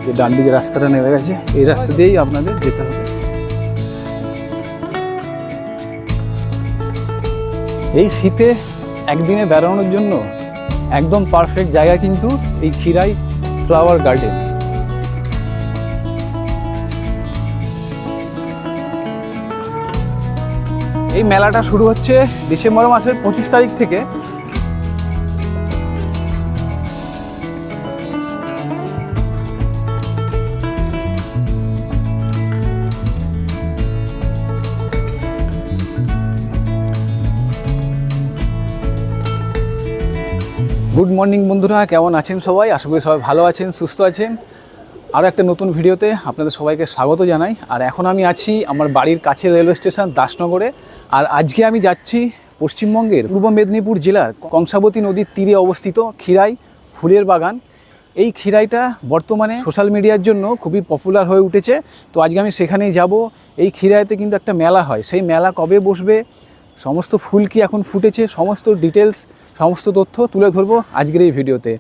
যে ডান দিকে রাস্তাটা নেমে গেছে, এই রাস্তা দিয়েই আপনাদের যেতে হবে। এই শীতে একদিনে বেড়ানোর জন্য একদম পারফেক্ট জায়গা কিন্তু এই খিরাই ফ্লাওয়ার গার্ডেন। এই মেলাটা শুরু হচ্ছে ডিসেম্বর মাসের 25 তারিখ থেকে। গুড মর্নিং বন্ধুরা, কেমন আছেন সবাই? আশা করি সবাই ভালো আছেন, সুস্থ আছেন। আরও একটা নতুন ভিডিওতে আপনাদের সবাইকে স্বাগত জানাই। আর এখন আমি আছি আমার বাড়ির কাছে রেলওয়ে স্টেশন দাসনগরে। আর আজকে আমি যাচ্ছি পশ্চিমবঙ্গের পূর্ব মেদিনীপুর জেলার কংসাবতী নদীর তীরে অবস্থিত খিরাই ফুলের বাগান। এই খিরাইটা বর্তমানে সোশ্যাল মিডিয়ার জন্য খুবই পপুলার হয়ে উঠেছে। তো আজকে আমি সেখানেই যাব। এই খিরাইতে কিন্তু একটা মেলা হয়, সেই মেলা কবে বসবে, সমস্ত ফুল কি এখন ফুটেছে, সমস্ত ডিটেলস, সমস্ত তথ্য তুলে ধরবো আজকের এই ভিডিওতে।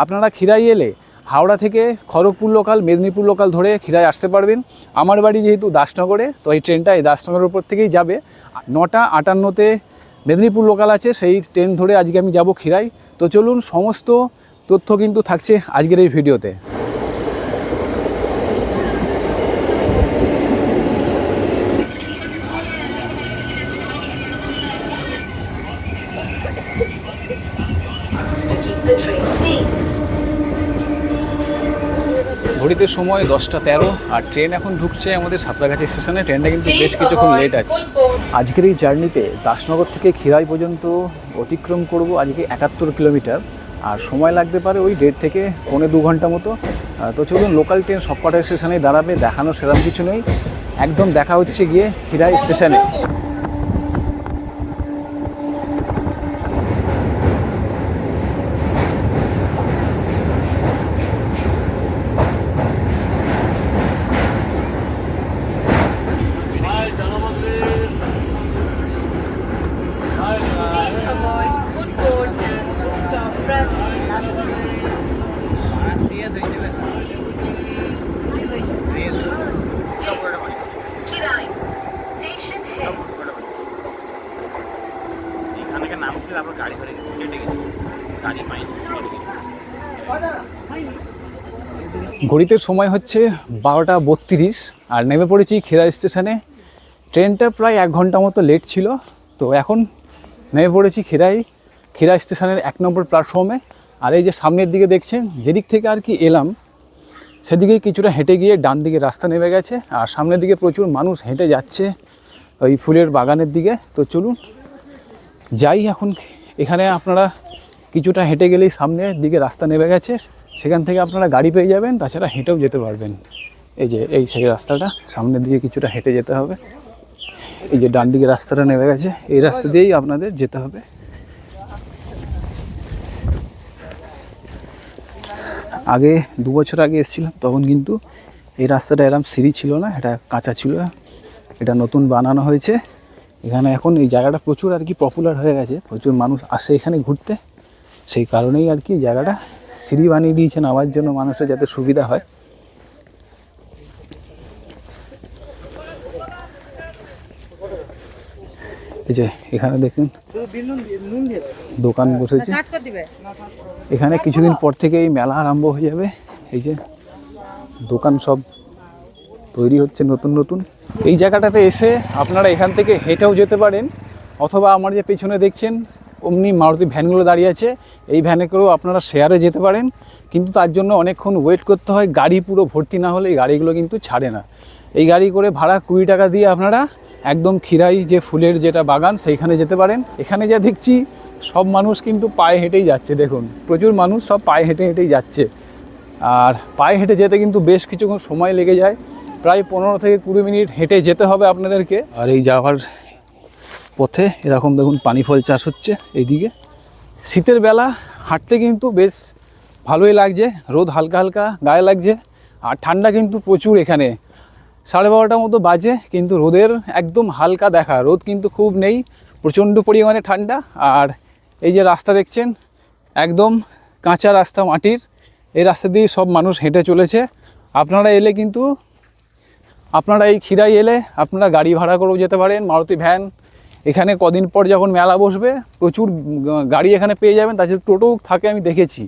আপনারা খিরাই এলে হাওড়া থেকে খড়গপুর লোকাল, মেদিনীপুর লোকাল ধরে খিরাই আসতে পারবেন। আমার বাড়ি যেহেতু দাসনগরে, তো এই ট্রেনটা এই দাসনগরের উপর থেকেই যাবে। 9:58-তে মেদিনীপুর লোকাল আছে, সেই ট্রেন ধরে আজকে আমি যাব খিরাই। তো চলুন, সমস্ত তথ্য কিন্তু থাকছে আজকের এই ভিডিওতে। ঘড়িতে সময় 10:13 আর ট্রেন এখন ঢুকছে আমাদের সাঁতরাগাছি স্টেশনে। ট্রেনটা কিন্তু বেশ কিছুক্ষণ লেট আছে। আজকের এই জার্নিতে দাসনগর থেকে খিরাই পর্যন্ত অতিক্রম করব আজকে 71 কিলোমিটার, আর সময় লাগতে পারে ওই 1.5 থেকে 1.25 ঘন্টা মতো। তো চলুন, লোকাল ট্রেন সবকটা স্টেশনেই দাঁড়াবে, দেখানো সেরকম কিছু নেই। একদম দেখা হচ্ছে গিয়ে খিরাই স্টেশনে। ঘড়িতে সময় হচ্ছে 12:32 আর নেমে পড়েছি খিরাই স্টেশনে। ট্রেনটা প্রায় 1 ঘন্টা মতো লেট ছিল। তো এখন নেমে পড়েছি খিরাই স্টেশনের 1 নম্বর প্ল্যাটফর্মে। আর এই যে সামনের দিকে দেখছেন, যেদিক থেকে আর কি এলাম সেদিকেই কিছুটা হেঁটে গিয়ে ডান দিকে রাস্তা নেমে গেছে, আর সামনের দিকে প্রচুর মানুষ হেঁটে যাচ্ছে ওই ফুলের বাগানের দিকে। তো চলুন যাই এখন। এখানে আপনারা কিছুটা হেঁটে গেলেই সামনের দিকে রাস্তা নেমে গেছে, সেখান থেকে আপনারা গাড়ি পেয়ে যাবেন, তাছাড়া হেঁটেও যেতে পারবেন। এই যে এই সেই রাস্তাটা, সামনের দিকে কিছুটা হেঁটে যেতে হবে। এই যে ডান দিকে রাস্তাটা নেমে গেছে, এই রাস্তা দিয়েই আপনাদের যেতে হবে। আগে 2 বছর আগে এসেছিলাম, তখন কিন্তু এই রাস্তাটা এরকম সিঁড়ি ছিল না, এটা কাঁচা ছিল। এটা নতুন বানানো হয়েছে। এখানে এখন এই জায়গাটা প্রচুর আর কি পপুলার হয়ে গেছে, প্রচুর মানুষ আসে এখানে ঘুরতে। সেই কারণেই আর কি জায়গাটা সিঁড়ি বানিয়ে দিয়েছে নামার জন্য, মানুষের যাতে সুবিধা হয়। এই যে এখানে দেখুন দোকান বসেছে। এখানে কিছুদিন পর থেকে এই মেলা আরম্ভ হয়ে যাবে। এই যে দোকান সব তৈরি হচ্ছে নতুন নতুন। এই জায়গাটাতে এসে আপনারা এখান থেকে হেঁটেও যেতে পারেন, অথবা আমার যে পেছনে দেখছেন অমনি মারুতি ভ্যানগুলো দাঁড়িয়ে আছে, এই ভ্যানে করেও আপনারা শেয়ারে যেতে পারেন। কিন্তু তার জন্য অনেকক্ষণ ওয়েট করতে হয়, গাড়ি পুরো ভর্তি না হলে এই গাড়িগুলো কিন্তু ছাড়ে না। এই গাড়ি করে ভাড়া 20 টাকা দিয়ে আপনারা একদম খিরাই যে ফুলের যেটা বাগান সেইখানে যেতে পারেন। এখানে যা দেখছি সব মানুষ কিন্তু পায়ে হেঁটেই যাচ্ছে, দেখুন প্রচুর মানুষ সব পায়ে হেঁটে হেঁটেই যাচ্ছে। আর পায়ে হেঁটে যেতে কিন্তু বেশ কিছুক্ষণ সময় লেগে যায়, প্রায় 15 থেকে 20 মিনিট হেঁটে যেতে হবে আপনাদেরকে। আর এই যাওয়ার পথে এরকম দেখুন পানি ফল চাষ হচ্ছে এইদিকে। শীতের বেলা হাঁটতে কিন্তু বেশ ভালোই লাগছে, রোদ হালকা হালকা গায়ে লাগছে, আর ঠান্ডা কিন্তু প্রচুর। এখানে 12:30 মতো বাজে, কিন্তু রোদের একদম হালকা দেখা, রোদ কিন্তু খুব নেই, প্রচণ্ড পরিমাণে ঠান্ডা। আর এই যে রাস্তা দেখছেন একদম কাঁচা রাস্তা, মাটির, এই রাস্তা দিয়ে সব মানুষ হেঁটে চলেছে। আপনারা এলে কিন্তু আপনারা এই খিরাই এলে আপনারা গাড়ি ভাড়া করেও যেতে পারেন, মারুতি ভ্যান। এখানে কদিন পর যখন মেলা বসবে প্রচুর গাড়ি এখানে পেয়ে যাবেন, তাছাড়া টোটোও থাকে আমি দেখেছি।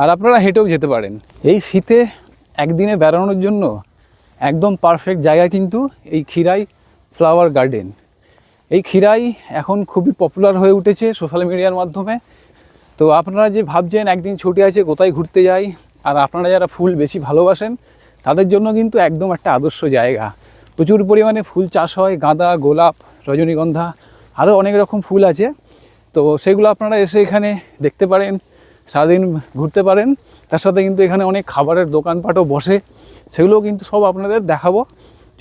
আর আপনারা হেঁটেও যেতে পারেন। এই শীতে একদিনে বেড়ানোর জন্য একদম পারফেক্ট জায়গা কিন্তু এই খিরাই ফ্লাওয়ার গার্ডেন। এই খিরাই এখন খুবই পপুলার হয়ে উঠেছে সোশ্যাল মিডিয়ার মাধ্যমে। তো আপনারা যে ভাবছেন একদিন ছুটি আছে কোথায় ঘুরতে যাই, আর আপনারা যারা ফুল বেশি ভালোবাসেন তাদের জন্য কিন্তু একদম একটা আদর্শ জায়গা। প্রচুর পরিমাণে ফুল চাষ হয়, গাঁদা, গোলাপ, রজনীগন্ধা, আরও অনেক রকম ফুল আছে। তো সেগুলো আপনারা এসে এখানে দেখতে পারেন, সারাদিন ঘুরতে পারেন। তার সাথে কিন্তু এখানে অনেক খাবারের দোকানপাটও বসে, সেগুলোও কিন্তু সব আপনাদের দেখাবো।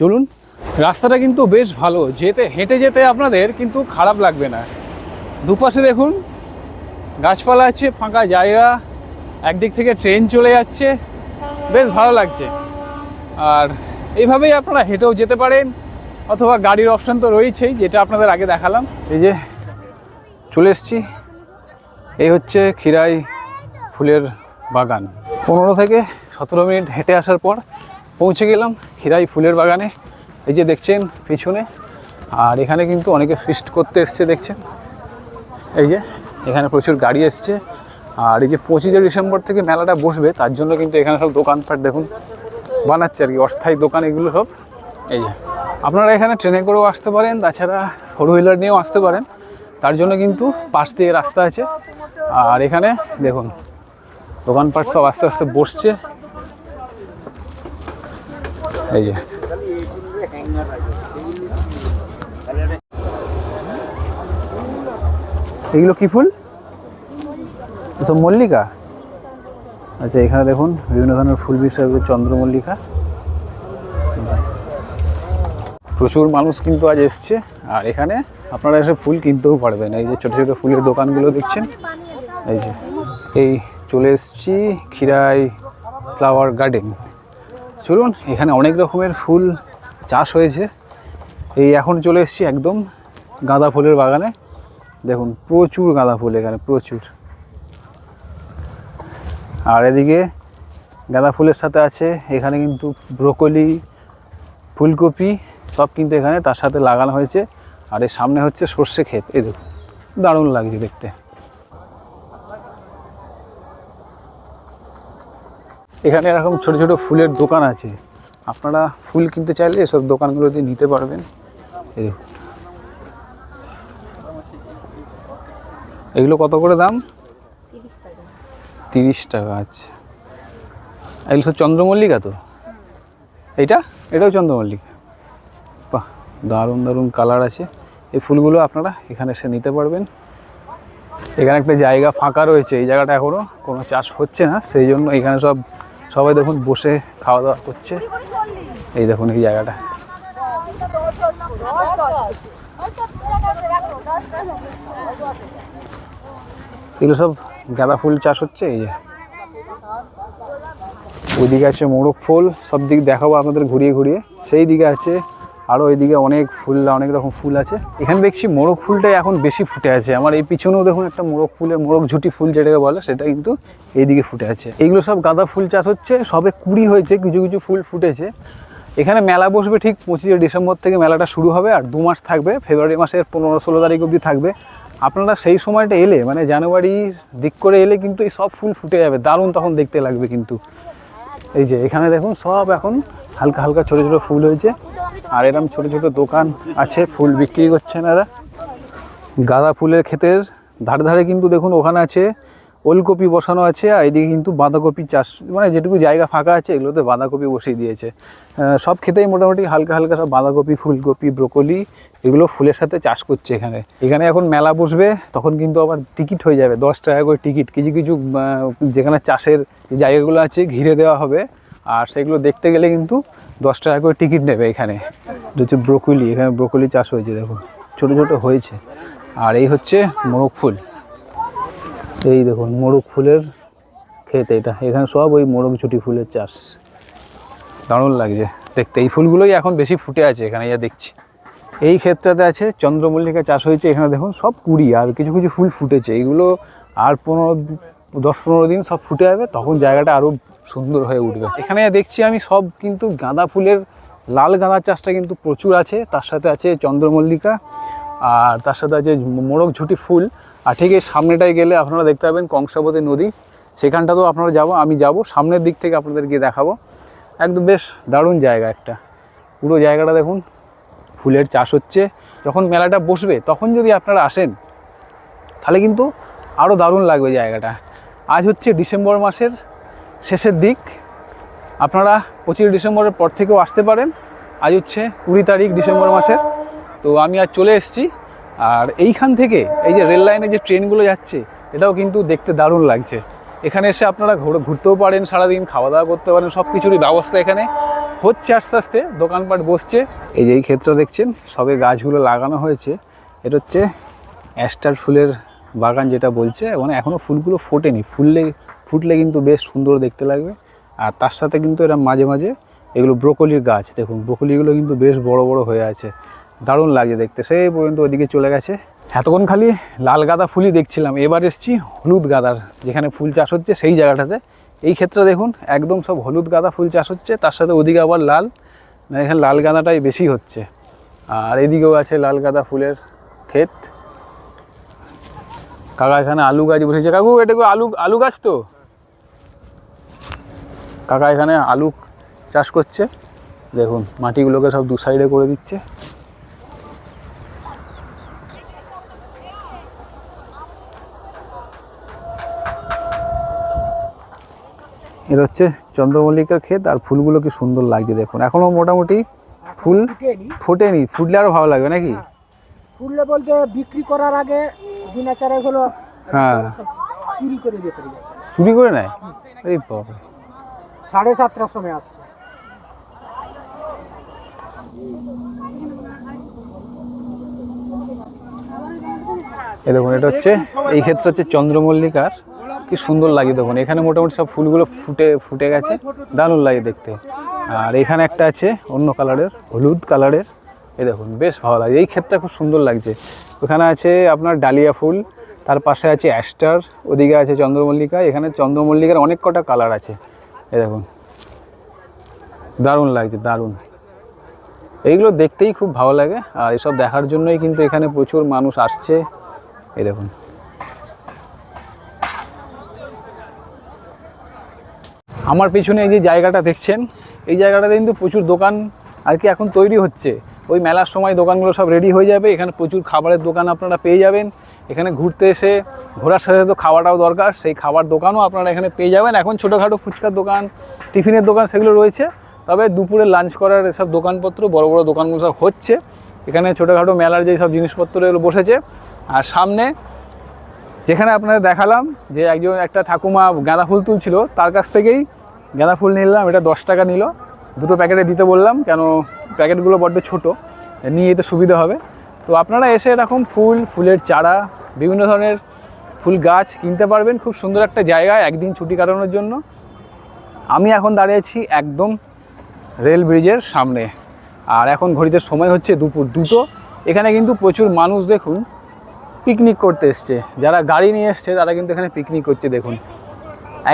চলুন। রাস্তাটা কিন্তু বেশ ভালো, হেঁটে যেতে আপনাদের কিন্তু খারাপ লাগবে না। দুপাশে দেখুন গাছপালা আছে, ফাঁকা জায়গা, একদিক থেকে ট্রেন চলে যাচ্ছে, বেশ ভালো লাগছে। আর এইভাবেই আপনারা হেঁটেও যেতে পারেন, অথবা গাড়ির অপশান তো রয়েছেই, যেটা আপনাদের আগে দেখালাম। এই যে চলে এসছি, এই হচ্ছে খিরাই ফুলের বাগান। 15 থেকে 17 মিনিট হেঁটে আসার পর পৌঁছে গেলাম খিরাই ফুলের বাগানে। এই যে দেখছেন পিছনে, আর এখানে কিন্তু অনেকে ফিস্ট করতে এসছে দেখছেন। এই যে এখানে প্রচুর গাড়ি এসছে। আর এই যে 25 ডিসেম্বর থেকে মেলাটা বসবে, তার জন্য কিন্তু এখানে সব দোকানপাট দেখুন বানাচ্ছে আর কি, অস্থায়ী দোকান এগুলো সব। এই যে আপনারা এখানে ট্রেনে করেও আসতে পারেন, তাছাড়া 4 হুইলার নিয়েও আসতে পারেন। তার জন্য কিন্তু পাশ দিয়ে রাস্তা আছে। আর এখানে দেখুন দোকানপাট সব আস্তে আস্তে বসছে। এই যে এগুলো কি ফুল? সব মল্লিকা। আচ্ছা, এখানে দেখুন বিভিন্ন ধরনের ফুল হিসাবে চন্দ্রমল্লিকা। প্রচুর মানুষ কিন্তু আজ এসছে, আর এখানে আপনারা এসে ফুল কিনতেও পারবেন। এই যে ছোটো ছোটো ফুলের দোকানগুলো দেখছেন। এই যে এই চলে এসছি খিরাই ফ্লাওয়ার গার্ডেন। চলুন, এখানে অনেক রকমের ফুল চাষ হয়েছে। এই এখন চলে এসছি একদম গাঁদা ফুলের বাগানে। দেখুন প্রচুর গাঁদা ফুল এখানে, প্রচুর। আর এদিকে গাঁদা ফুলের সাথে আছে এখানে কিন্তু ব্রোকলি, ফুলকপি সব কিন্তু এখানে তার সাথে লাগানো হয়েছে। আর এর সামনে হচ্ছে সর্ষে ক্ষেত। এই দেখুন দারুণ লাগছে দেখতে। এখানে এরকম ছোট ছোট ফুলের দোকান আছে, আপনারা ফুল কিনতে চাইলে এসব দোকানগুলোতে নিতে পারবেন। এই দেখুন এগুলো কত করে দাম? 30 টাকা। আচ্ছা, এগুলো সব চন্দ্রমল্লিকা তো? এটাও চন্দ্রমল্লিকা। বাহ, দারুণ দারুণ কালার আছে। এই ফুলগুলো আপনারা এখানে এসে নিতে পারবেন। এখানে একটা জায়গা ফাঁকা রয়েছে, এই জায়গাটা এখনও কোনো চাষ হচ্ছে না, সেই জন্য এখানে সবাই দেখুন বসে খাওয়া দাওয়া করছে। এই দেখুন এই জায়গাটা। এগুলো সব গাঁদা ফুল চাষ হচ্ছে। এই যে ওইদিকে আছে মোরগ ফুল, সব দিক দেখাবো আপনাদের ঘুরিয়ে ঘুরিয়ে। সেই দিকে আছে আরও, এইদিকে অনেক ফুল, অনেক রকম ফুল আছে। এখানে দেখছি মোরগ ফুলটাই এখন বেশি ফুটে আছে। আমার এই পিছনেও দেখুন একটা মোরগ ঝুটি ফুল যেটাকে বলে, সেটা কিন্তু এইদিকে ফুটে আছে। এইগুলো সব গাঁদা ফুল চাষ হচ্ছে, সবে কুড়ি হয়েছে, কিছু কিছু ফুল ফুটেছে। এখানে মেলা বসবে ঠিক 25 ডিসেম্বর থেকে মেলাটা শুরু হবে, আর 2 মাস থাকবে। ফেব্রুয়ারি মাসের 15-16 তারিখ অবধি থাকবে। আপনারা সেই সময়টা এলে, মানে জানুয়ারির দিক করে এলে কিন্তু এই সব ফুল ফুটে যাবে, দারুণ তখন দেখতে লাগবে কিন্তু। এই যে এখানে দেখুন সব এখন হালকা হালকা ছোটো ছোটো ফুল হয়েছে। আর এরকম ছোটো ছোটো দোকান আছে, ফুল বিক্রি করছেন এরা। গাঁদা ফুলের ক্ষেতের ধারে ধারে কিন্তু দেখুন ওখানে আছে ওলকপি বসানো আছে, আর এদিকে কিন্তু বাঁধাকপি চাষ, মানে যেটুকু জায়গা ফাঁকা আছে এগুলোতে বাঁধাকপি বসিয়ে দিয়েছে। সব ক্ষেতেই মোটামুটি হালকা হালকা সব বাঁধাকপি, ফুলকপি, ব্রোকলি এগুলো ফুলের সাথে চাষ করছে এখানে এখন মেলা বসবে, তখন কিন্তু আবার টিকিট হয়ে যাবে 10 টাকা করে টিকিট। কিছু কিছু যেখানে চাষের জায়গাগুলো আছে ঘিরে দেওয়া হবে, আর সেগুলো দেখতে গেলে কিন্তু 10 টাকা করে টিকিট নেবে। এখানে হচ্ছে ব্রোকলি, এখানে ব্রোকলি চাষ হয়েছে দেখুন, ছোটো ছোটো হয়েছে। আর এই হচ্ছে মোরগ ফুল। এই দেখুন মোরগ ফুলের ক্ষেত এটা, এখানে সব ওই মোরগ ঝুটি ফুলের চাষ, দারুণ লাগছে দেখতে। এই ফুলগুলোই এখন বেশি ফুটে আছে এখানে, যা দেখছি। এই ক্ষেতটাতে আছে চন্দ্রমল্লিকা চাষ হয়েছে। এখানে দেখুন সব কুড়ি, আর কিছু কিছু ফুল ফুটেছে। এইগুলো আর 10-15 দিন সব ফুটে যাবে, তখন জায়গাটা আরও সুন্দর হয়ে উঠবে। এখানে দেখছি আমি সব কিন্তু গাঁদা ফুলের, লাল গাঁদা চাষটা কিন্তু প্রচুর আছে, তার সাথে আছে চন্দ্রমল্লিকা, আর তার সাথে আছে মোরগ ঝুঁটি ফুল। আর ঠিক এই সামনেটায় গেলে আপনারা দেখতে পাবেন কংসাবতী নদী, সেখানটাতেও আপনারা আমি যাব সামনের দিক থেকে আপনাদেরকে দেখাবো। একদম বেশ দারুণ জায়গা একটা, পুরো জায়গাটা দেখুন ফুলের চাষ হচ্ছে। যখন মেলাটা বসবে তখন যদি আপনারা আসেন তাহলে কিন্তু আরও দারুণ লাগবে জায়গাটা। আজ হচ্ছে ডিসেম্বর মাসের শেষের দিক, আপনারা 25 ডিসেম্বরের পর থেকেও আসতে পারেন। আজ হচ্ছে 20 তারিখ ডিসেম্বর মাসের। তো আমি আজ চলে এসেছি, আর এইখান থেকে এই যে রেল লাইনে যে ট্রেনগুলো যাচ্ছে এটাও কিন্তু দেখতে দারুণ লাগছে। এখানে এসে আপনারা ঘুরতেও পারেন, সারাদিন খাওয়া দাওয়া করতে পারেন, সব কিছুরই ব্যবস্থা এখানে হচ্ছে। আস্তে আস্তে দোকানপাট বসছে। এই যে এই ক্ষেত্রে দেখছেন সবে গাছগুলো লাগানো হয়েছে, এটা হচ্ছে অ্যাস্টার ফুলের বাগান যেটা বলছে, মানে এখনও ফুলগুলো ফোটেনি, ফুটলে কিন্তু বেশ সুন্দর দেখতে লাগবে। আর তার সাথে কিন্তু এরা মাঝে মাঝে এগুলো ব্রোকলির গাছ, দেখুন ব্রোকলিগুলো কিন্তু বেশ বড় বড় হয়ে আছে, দারুণ লাগছে দেখতে। সেই পর্যন্ত ওইদিকে চলে গেছে। এতক্ষণ খালি লাল গাঁদা ফুলই দেখছিলাম, এবার এসছি হলুদ গাঁদার যেখানে ফুল চাষ হচ্ছে সেই জায়গাটাতে। এই ক্ষেত্রে দেখুন একদম সব হলুদ গাঁদা ফুল চাষ হচ্ছে, তার সাথে ওদিকে আবার লাল, এখানে লাল গাঁদাটাই বেশি হচ্ছে। আর এদিকেও আছে লাল গাঁদা ফুলের ক্ষেত। কাকা এখানে আলু গাছ বসেছে। কাকু এটা আলু গাছ তো? কাকা এখানে আলু চাষ করছে, দেখুন মাটিগুলোকে সব দু সাইডে করে দিচ্ছে। এটা হচ্ছে চন্দ্রমল্লিকার ক্ষেত, আর ফুলগুলো কি সুন্দর লাগছে দেখুন। এখনো মোটামুটি ফুল ফোটেনি, ফুটলে আরো ভালো লাগবে নাকি? ফুললে বলতে বিক্রি করার আগে বিনা চারাই হলো, হ্যাঁ চুরি করে যেতে হবে। চুরি করে নেয়? এই বাবা, 7:30টার সময় আসছে। এই দেখুন এটা হচ্ছে, এই ক্ষেত্রে হচ্ছে চন্দ্রমল্লিকার, কি সুন্দর লাগে দেখুন। এখানে মোটামুটি সব ফুলগুলো ফুটে গেছে, দারুণ লাগে দেখতে। আর এখানে একটা আছে অন্য কালারের, হলুদ কালারের, এই দেখুন বেশ ভালো লাগে। এই ক্ষেত্রে খুব সুন্দর লাগছে। ওখানে আছে আপনার ডালিয়া ফুল, তার পাশে আছে অ্যাস্টার, ওদিকে আছে চন্দ্রমল্লিকা। এখানে চন্দ্রমল্লিকার অনেক কটা কালার আছে, এই দেখুন দারুণ লাগছে, দারুণ। এইগুলো দেখতেই খুব ভালো লাগে, আর এসব দেখার জন্যই কিন্তু এখানে প্রচুর মানুষ আসছে। এই দেখুন আমার পিছনে এই যে জায়গাটা দেখছেন, এই জায়গাটাতে কিন্তু প্রচুর দোকান আর কি এখন তৈরি হচ্ছে। ওই মেলার সময় দোকানগুলো সব রেডি হয়ে যাবে। এখানে প্রচুর খাবারের দোকান আপনারা পেয়ে যাবেন। এখানে ঘুরতে এসে ঘোরার সাথে তো খাওয়াটাও দরকার, সেই খাবার দোকানও আপনারা এখানে পেয়ে যাবেন। এখন ছোটোখাটো ফুচকার দোকান, টিফিনের দোকান সেগুলো রয়েছে, তবে দুপুরে লাঞ্চ করার এসব দোকানপত্র, বড় বড় দোকানগুলো সব হচ্ছে। এখানে ছোটোখাটো মেলার যে সব জিনিসপত্র এগুলো বসেছে। আর সামনে যেখানে আপনাদের দেখালাম যে একটা ঠাকুমা গাঁদা ফুল তুলছিল, তার কাছ থেকেই গাঁদা ফুল নিলাম। এটা 10 টাকা নিল, 2টো প্যাকেটে দিতে বললাম, কেন প্যাকেটগুলো বড্ড ছোটো, নিয়ে যেতে সুবিধা হবে। তো আপনারা এসে এরকম ফুলের চারা, বিভিন্ন ধরনের ফুল গাছ কিনতে পারবেন। খুব সুন্দর একটা জায়গায় একদিন ছুটি কাটানোর জন্য। আমি এখন দাঁড়িয়েছি একদম রেল ব্রিজের সামনে, আর এখন ঘড়িতে সময় হচ্ছে দুপুর 2টো। এখানে কিন্তু প্রচুর মানুষ দেখুন পিকনিক করতে এসছে, যারা গাড়ি নিয়ে এসছে তারা কিন্তু এখানে পিকনিক করছে। দেখুন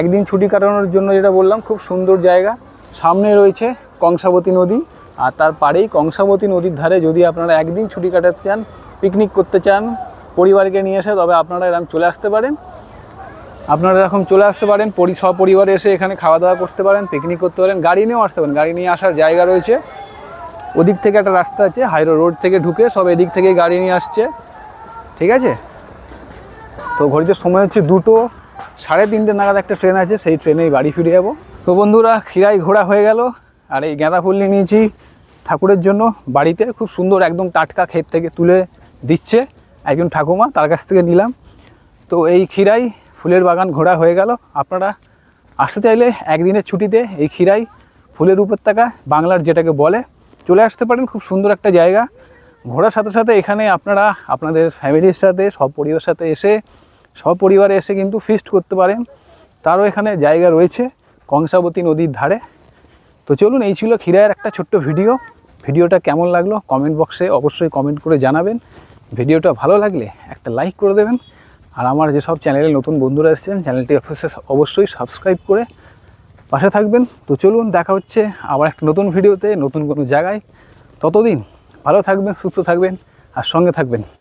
একদিন ছুটি কাটানোর জন্য, যেটা বললাম খুব সুন্দর জায়গা। সামনে রয়েছে কংসাবতী নদী, আর তার পাড়েই কংসাবতী নদীর ধারে যদি আপনারা একদিন ছুটি কাটাতে চান, পিকনিক করতে চান পরিবারকে নিয়ে এসে, তবে আপনারা এরকম চলে আসতে পারেন। সপরিবারে এসে এখানে খাওয়া দাওয়া করতে পারেন, পিকনিক করতে পারেন, গাড়ি নিয়েও আসতে পারেন। গাড়ি নিয়ে আসার জায়গা রয়েছে, ওদিক থেকে একটা রাস্তা আছে, হাইরো রোড থেকে ঢুকে সব এদিক থেকে গাড়ি নিয়ে আসছে, ঠিক আছে। তো ঘড়িতে সময় হচ্ছে 2টো, 3:30 নাগাদ একটা ট্রেন আছে, সেই ট্রেনেই বাড়ি ফিরে যাবো। তো বন্ধুরা ক্ষীরাই ঘোরা হয়ে গেল, আর এই গাঁদা ফুল নিয়ে নিয়েছি ঠাকুরের জন্য বাড়িতে। খুব সুন্দর একদম টাটকা ক্ষেত থেকে তুলে দিচ্ছে একজন ঠাকুমা, তার কাছ থেকে নিলাম। তো এই ক্ষীরাই ফুলের বাগান ঘোরা হয়ে গেল। আপনারা আসতে চাইলে একদিনের ছুটিতে এই ক্ষীরাই ফুলের উপত্যকা, বাংলার যেটাকে বলে, চলে আসতে পারেন। খুব সুন্দর একটা জায়গা। ঘোরার সাথে সাথে এখানে আপনারা আপনাদের ফ্যামিলির সাথে সপরিবারে এসে কিন্তু ফিস্ট করতে পারেন, তারও এখানে জায়গা রয়েছে কংসাবতী নদীর ধারে। তো চলুন, এই ছিল ক্ষীরাইয়ের একটা ছোট্ট ভিডিওটা কেমন লাগলো কমেন্ট বক্সে অবশ্যই কমেন্ট করে জানাবেন। ভিডিওটা ভালো লাগলে একটা লাইক করে দেবেন, আর আমার যেসব চ্যানেলে নতুন বন্ধুরা এসেছেন চ্যানেলটি অবশ্যই সাবস্ক্রাইব করে পাশে থাকবেন। তো চলুন দেখা হচ্ছে আবার একটা নতুন ভিডিওতে, নতুন কোনো জায়গায়। ততদিন ভালো থাকবেন, সুস্থ থাকবেন আর সঙ্গে থাকবেন।